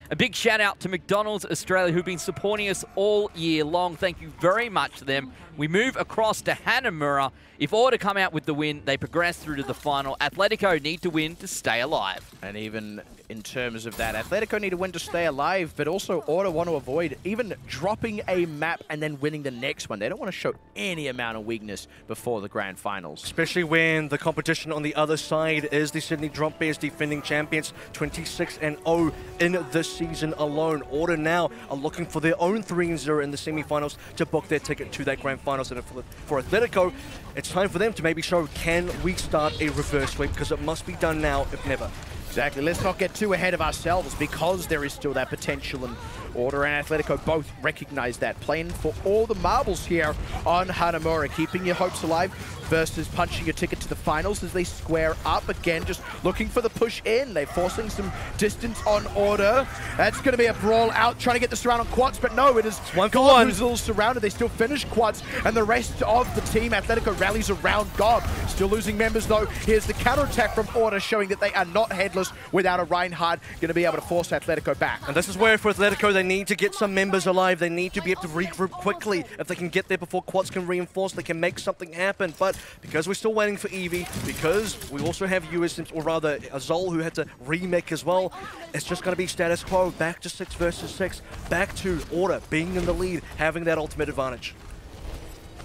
A big shout out to McDonalds Australia, who've been supporting us all year long. Thank you very much to them. We move across to Hanamura. If Order come out with the win, they progress through to the final. Athletico need to win to stay alive. And even in terms of that, Athletico need to win to stay alive, but also Order want to avoid even dropping a map and then winning the next one. They don't want to show any amount of weakness before the grand finals. Especially when the competition on the other side is the Sydney Drop Bears defending champions, 26-0 in this season alone. Order now are looking for their own 3-0 in the semifinals to book their ticket to that grand finals. And for Athletico, it's time for them to maybe show, can we start a reverse sweep? Because it must be done now, if never. Exactly. Let's not get too ahead of ourselves because there is still that potential, and Order and Athletico both recognize that. Playing for all the marbles here on Hanamura, keeping your hopes alive versus punching your ticket to the finals as they square up again, just looking for the push in. They're forcing some distance on Order. That's going to be a brawl out, trying to get this around on Quads, but no, it is Gob who's a little surrounded. They still finish Quads, and the rest of the team, Athletico, rallies around Gob. Still losing members though. Here's the counterattack from Order, showing that they are not headless without a Reinhardt, going to be able to force Athletico back. And this is where for Athletico, they need to get some members alive. They need to be able to regroup quickly. If they can get there before Quads can reinforce, they can make something happen. But because we're still waiting for Eevee, because we also have USMs, or rather Azul, who had to remake as well, it's just going to be status quo. Back to 6 versus 6. Back to Order being in the lead, having that ultimate advantage.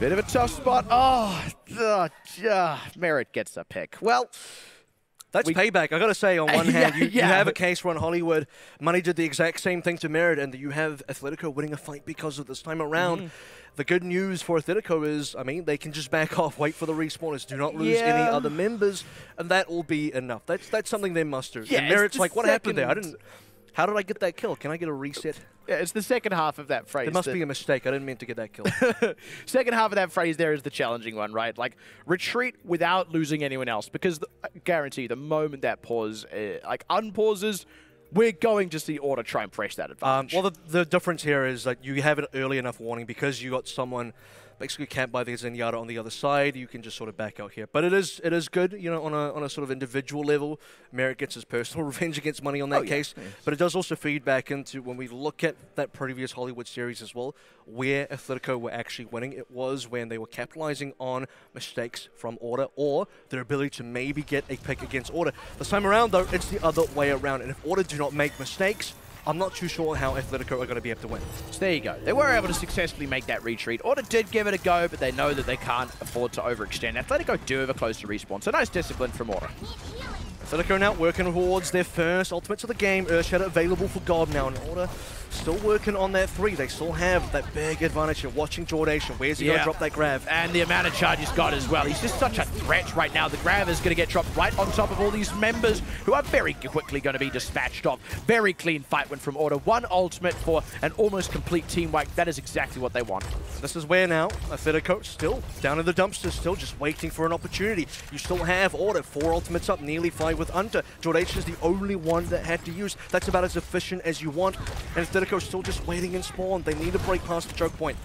Bit of a tough spot. Merit gets a pick. Well, that's payback. I gotta say, on one hand, you have a case run Hollywood. Money did the exact same thing to Merit, and you have Athletico winning a fight because of this time around. The good news for Athletico is, I mean, they can just back off, wait for the respawners, do not lose any other members, and that will be enough. That's something they must do. Yeah, and Merit's like, what happened there? How did I get that kill? Can I get a reset? Yeah, it's the second half of that phrase. It must be a mistake. I didn't mean to get that kill. Second half of that phrase there is the challenging one, right? Like, retreat without losing anyone else. Because I guarantee the moment that pause, unpauses, we're going to see Order try and press that advantage. Well, the difference here is that you have an early enough warning because you got someone basically camped by the Zenyatta on the other side. You can just sort of back out here. But it is good, you know, on a sort of individual level. Merit gets his personal revenge against Money on that case. Yeah. But it does also feed back into when we look at that previous Hollywood series as well, where Athletico were actually winning. It was when they were capitalizing on mistakes from Order or their ability to maybe get a pick against Order. This time around, though, it's the other way around. And if Order do not make mistakes, I'm not too sure how Athletico are going to be able to win. So there you go. They were able to successfully make that retreat. Order did give it a go, but they know that they can't afford to overextend. Athletico do have a close to respawn, so nice discipline from Order. Athletico now working towards their first ultimates of the game. Earthshatter available for Gob now, and Order still working on that 3. They still have that big advantage here. Watching Jordation. Where's he going to drop that grab? And the amount of charge he's got as well. He's just such a threat right now. The grab is going to get dropped right on top of all these members who are very quickly going to be dispatched off. Very clean fight win from Order. One ultimate for an almost complete team wipe. That is exactly what they want. This is where now Athletico still down in the dumpster, still just waiting for an opportunity. You still have Order. 4 ultimates up, nearly 5 with Hunter. Jordation is the only one that had to use. That's about as efficient as you want. And Athletico still just waiting in spawn. They need to break past the choke point.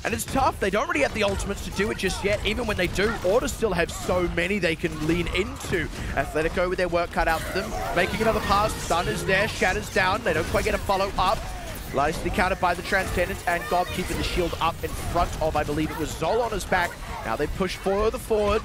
And it's tough. They don't really have the ultimates to do it just yet. Even when they do, Order still have so many they can lean into. Athletico with their work cut out for them. Making another pass. Stun is there. Shatter's down. They don't quite get a follow-up. Nicely countered by the Transcendence, and Gob keeping the shield up in front of, I believe it was Zol on his back. Now they push further forward.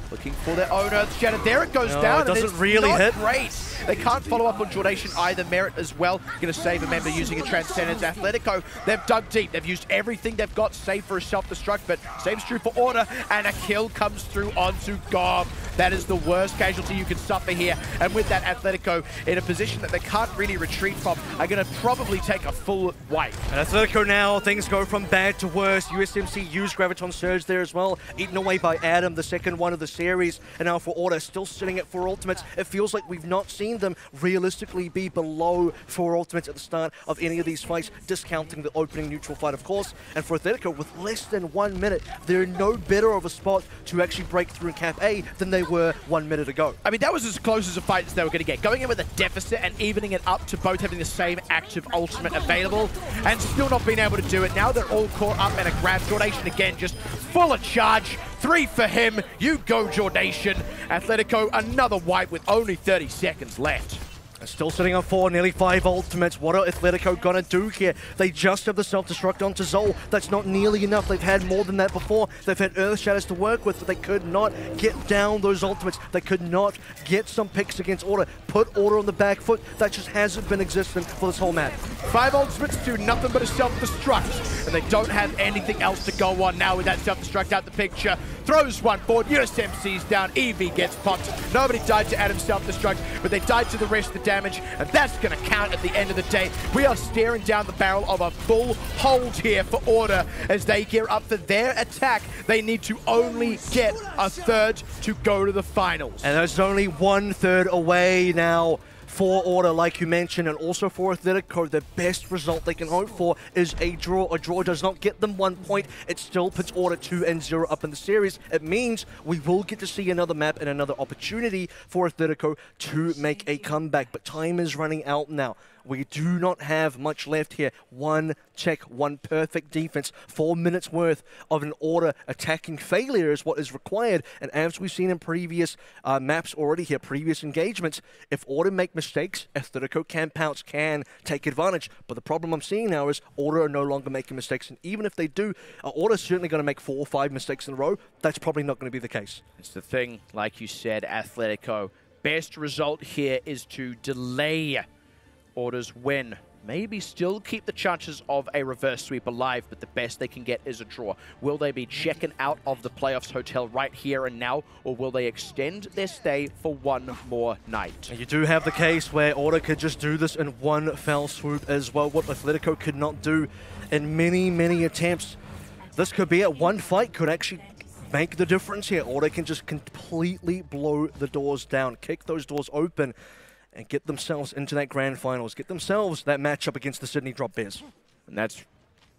Looking for their own Earth Shatter. There it goes down. It doesn't really hit. Great. They can't follow up on Jordation either. Merit as well. Going to save a member using a Transcendence. Athletico, they've dug deep. They've used everything they've got, save for a self-destruct, but same's true for Order, and a kill comes through onto Gob. That is the worst casualty you can suffer here. And with that, Athletico in a position that they can't really retreat from, are going to probably take a full wipe. And Athletico now, things go from bad to worse. USMC used Graviton Surge there as well, eaten away by Adam, the second one of the series. And now for Order, still sitting at 4 ultimates. It feels like we've not seen them realistically be below 4 ultimates at the start of any of these fights, discounting the opening neutral fight, of course. And for Athletico, with less than 1 minute, they're in no better of a spot to actually break through Cap A than they were 1 minute ago. I mean, that was as close as a fight as they were going to get. Going in with a deficit and evening it up to both having the same active ultimate available and still not being able to do it. Now they're all caught up in a grab. Jordation again, just full of charge. 3 for him. You go, Jordation. Athletico, another wipe with only 30 seconds left. Still sitting on 4, nearly 5 ultimates. What are Athletico gonna do here? They just have the self-destruct onto Zol. That's not nearly enough. They've had more than that before. They've had Earth Shatters to work with, but they could not get down those ultimates. They could not get some picks against Order. Put Order on the back foot. That just hasn't been existent for this whole map. 5 ultimates do nothing but a self-destruct, and they don't have anything else to go on now with that self-destruct out the picture. Throws one forward, USMC's down, EV gets popped. Nobody died to Adam's self-destruct, but they died to the rest of the damage, and that's going to count at the end of the day. We are staring down the barrel of a full hold here for Order as they gear up for their attack. They need to only get a third to go to the finals. And there's only 1/3 away now for Order, like you mentioned, and also for Athletico. The best result they can hope for is a draw. A draw does not get them 1 point. It still puts Order 2-0 up in the series. It means we will get to see another map and another opportunity for Athletico to make a comeback. But time is running out now. We do not have much left here. One check, one perfect defense, 4 minutes worth of an Order attacking failure is what is required. And as we've seen in previous maps already here, previous engagements, if Order make mistakes, Athletico campouts can take advantage. But the problem I'm seeing now is Order are no longer making mistakes. And even if they do, Order's certainly going to make 4 or 5 mistakes in a row. That's probably not going to be the case. It's the thing, like you said, Athletico. Best result here is to delay Order's win. Maybe still keep the chances of a reverse sweep alive, but the best they can get is a draw. Will they be checking out of the playoffs hotel right here and now, or will they extend their stay for one more night? You do have the case where Order could just do this in one fell swoop as well, what Athletico could not do in many, many attempts. This could be it. One fight could actually make the difference here. Order can just completely blow the doors down, kick those doors open, and get themselves into that grand finals, get themselves that matchup against the Sydney Drop Bears. And that's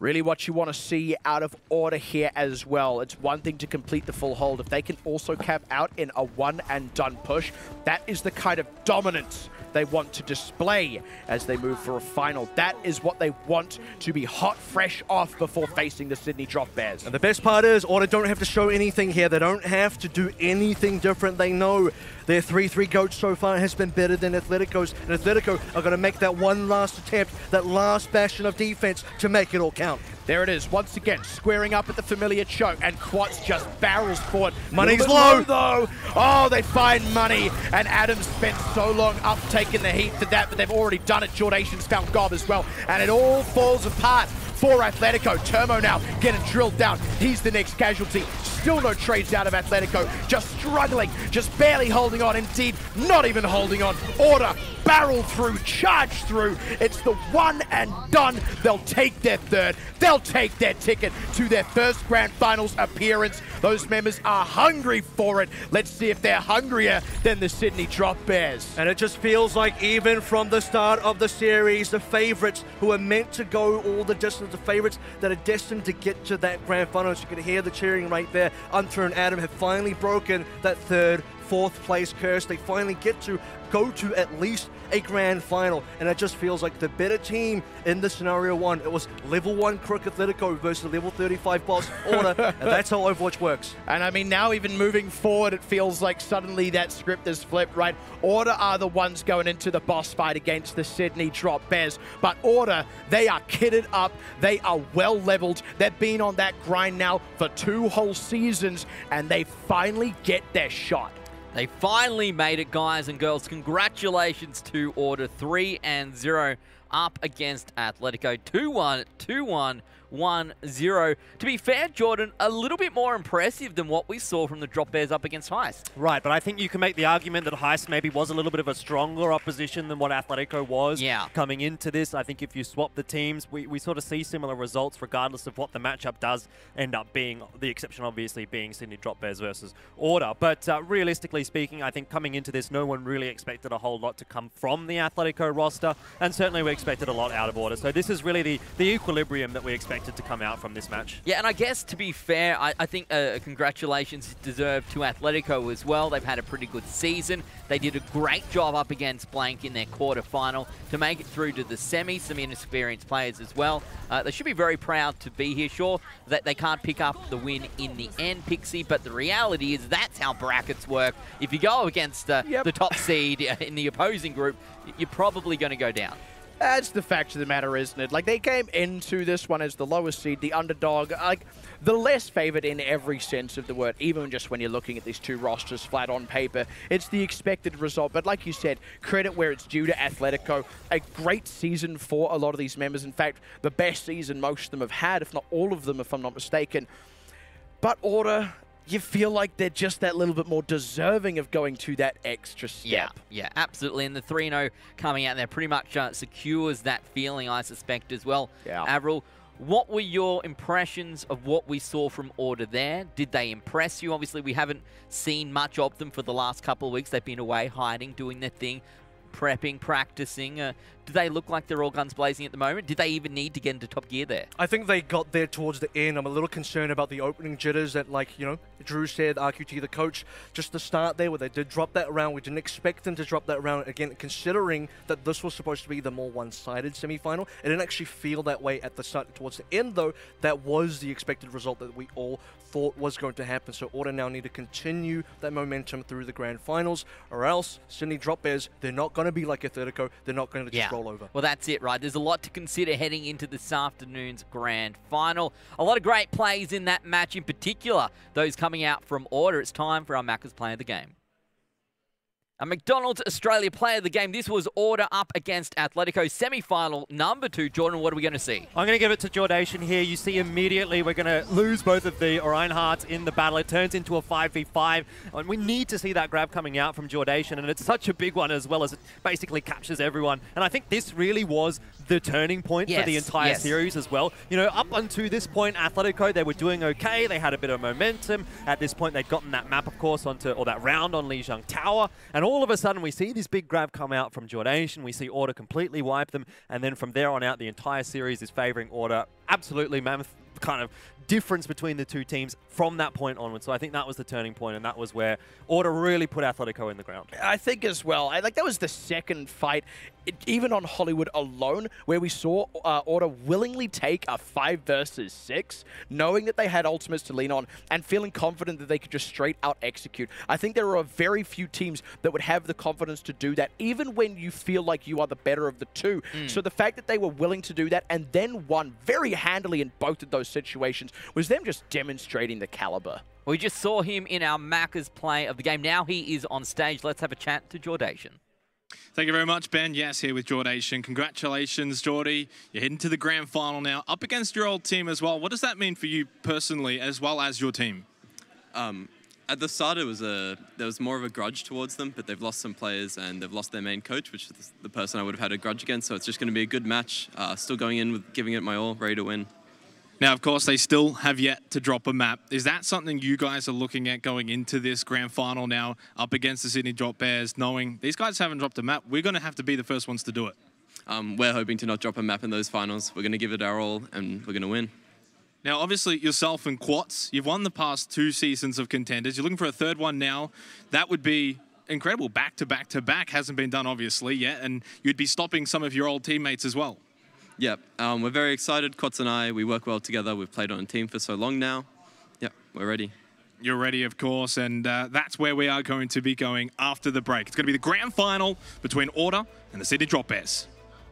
really what you want to see out of Order here as well. It's one thing to complete the full hold. If they can also cap out in a one-and-done push, that is the kind of dominance they want to display as they move for a final. That is what they want to be hot, fresh off before facing the Sydney Drop Bears. And the best part is Order don't have to show anything here. They don't have to do anything different. They know their 3-3 GOAT so far has been better than Athletico's, and Athletico are going to make that one last attempt, that last bastion of defense to make it all count. There it is, once again, squaring up at the familiar choke, and Quats just barrels forward. Money's low, though. Oh, they find money, and Adams spent so long up taking the heat for that, but they've already done it. Jordation's found Gob as well, and it all falls apart for Athletico. Turmo now getting drilled down. He's the next casualty. Still no trades out of Athletico. Just struggling, just barely holding on. Indeed, not even holding on. Order barrel through, charge through. It's the one and done. They'll take their third. They'll take their ticket to their first Grand Finals appearance. Those members are hungry for it. Let's see if they're hungrier than the Sydney Drop Bears. And it just feels like even from the start of the series, the favorites who are meant to go all the distance, the favorites that are destined to get to that Grand Finals, you can hear the cheering right there. Unter and Adam have finally broken that third, fourth place curse. They finally get to go to at least a grand final, and it just feels like the better team in the scenario one. It was level 1 Crook Athletico versus level 35 Boss Order, and that's how Overwatch works. And I mean, now even moving forward, it feels like suddenly that script has flipped, right? Order are the ones going into the boss fight against the Sydney Drop Bears, but Order, they are kitted up, they are well leveled, they've been on that grind now for 2 whole seasons, and they finally get their shot. They finally made it, guys and girls. Congratulations to Order 3-0 up against Athletico. 2-1, 2-1, 1-0. To be fair, Jordan, a little bit more impressive than what we saw from the Drop Bears up against Heist. Right, but I think you can make the argument that Heist maybe was a little bit of a stronger opposition than what Athletico was coming into this. I think if you swap the teams, we sort of see similar results regardless of what the matchup does end up being, the exception obviously being Sydney Drop Bears versus Order. But realistically speaking, I think coming into this, no one really expected a whole lot to come from the Athletico roster, and certainly we expected a lot out of Order. So this is really the equilibrium that we expect expected to come out from this match. Yeah, and I guess to be fair, I think congratulations deserved to Athletico as well. They've had a pretty good season. They did a great job up against Blank in their quarterfinal to make it through to the semi. Some inexperienced players as well. They should be very proud to be here. Sure, that they can't pick up the win in the end, Pixie, but the reality is that's how brackets work. If you go against the top seed in the opposing group, you're probably going to go down. That's the fact of the matter, isn't it? Like, they came into this one as the lowest seed, the underdog, like, the less favored in every sense of the word, even just when you're looking at these two rosters flat on paper. It's the expected result, but like you said, credit where it's due to Athletico. A great season for a lot of these members. In fact, the best season most of them have had, if not all of them, if I'm not mistaken. But Order, you feel like they're just that little bit more deserving of going to that extra step. Yeah, absolutely. And the 3-0 coming out there pretty much secures that feeling, I suspect, as well. Yeah. Avril, what were your impressions of what we saw from Order there? Did they impress you? Obviously, we haven't seen much of them for the last couple of weeks. They've been away, hiding, doing their thing, prepping, practicing. Do they look like they're all guns blazing at the moment? Did they even need to get into top gear there? I think they got there towards the end. I'm a little concerned about the opening jitters that, like, you know, Drew said, RQT, the coach, just the start there where they did drop that round. We didn't expect them to drop that round. Again, considering that this was supposed to be the more one-sided semi-final, it didn't actually feel that way at the start. Towards the end, though, that was the expected result that we all thought was going to happen. So Order now need to continue that momentum through the grand finals, or else Sydney Drop Bears, they're not going to be like Athletico. They're not going to just roll over. Well, that's it, right? There's a lot to consider heading into this afternoon's grand final. A lot of great plays in that match, in particular those coming out from Order. It's time for our Macca's Play of the Game. A McDonald's Australia Player of the Game. This was Order up against Athletico. Semi-final number 2. Jordan, what are we going to see? I'm going to give it to Jordation here. You see immediately we're going to lose both of the Orion Hearts in the battle. It turns into a 5v5. And we need to see that grab coming out from Jordation. And it's such a big one as well, as it basically captures everyone. And I think this really was the turning point for the entire series as well. You know, up until this point, Athletico, they were doing okay. They had a bit of momentum. At this point, they'd gotten that map, of course, onto, or that round on Lijiang Tower. And all of a sudden, we see this big grab come out from Jordation. We see Order completely wipe them. And then from there on out, the entire series is favoring Order. Absolutely mammoth kind of difference between the two teams from that point onward. So I think that was the turning point, and that was where Order really put Athletico in the ground. I think as well. Like, that was the second fight, even on Hollywood alone, where we saw Order willingly take a 5 versus 6, knowing that they had ultimates to lean on and feeling confident that they could just straight out execute. I think there are very few teams that would have the confidence to do that, even when you feel like you are the better of the two. So the fact that they were willing to do that and then won very handily in both of those situations was them just demonstrating the caliber. We just saw him in our Macca's Play of the Game. Now he is on stage. Let's have a chat to Jordation. Thank you very much, Ben. Yes, here with Jordation. Congratulations, Jordy. You're heading to the grand final now, up against your old team as well. What does that mean for you personally, as well as your team? At the start, there was more of a grudge towards them, but they've lost some players and they've lost their main coach, which is the person I would have had a grudge against. So it's just going to be a good match. Still going in with giving it my all, ready to win. Now, of course, they still have yet to drop a map. Is that something you guys are looking at going into this grand final now, up against the Sydney Drop Bears, knowing these guys haven't dropped a map? We're going to have to be the first ones to do it. We're hoping to not drop a map in those finals. We're going to give it our all, and we're going to win. Now, obviously, yourself and Quats, you've won the past 2 seasons of Contenders. You're looking for a third one now. That would be incredible. Back to back to back. Hasn't been done, obviously, yet. And you'd be stopping some of your old teammates as well. Yep, we're very excited. Quats and I, we work well together. We've played on a team for so long now. Yep, we're ready. You're ready, of course, and that's where we are going to be going after the break. It's going to be the grand final between Order and the Sydney Drop Bears.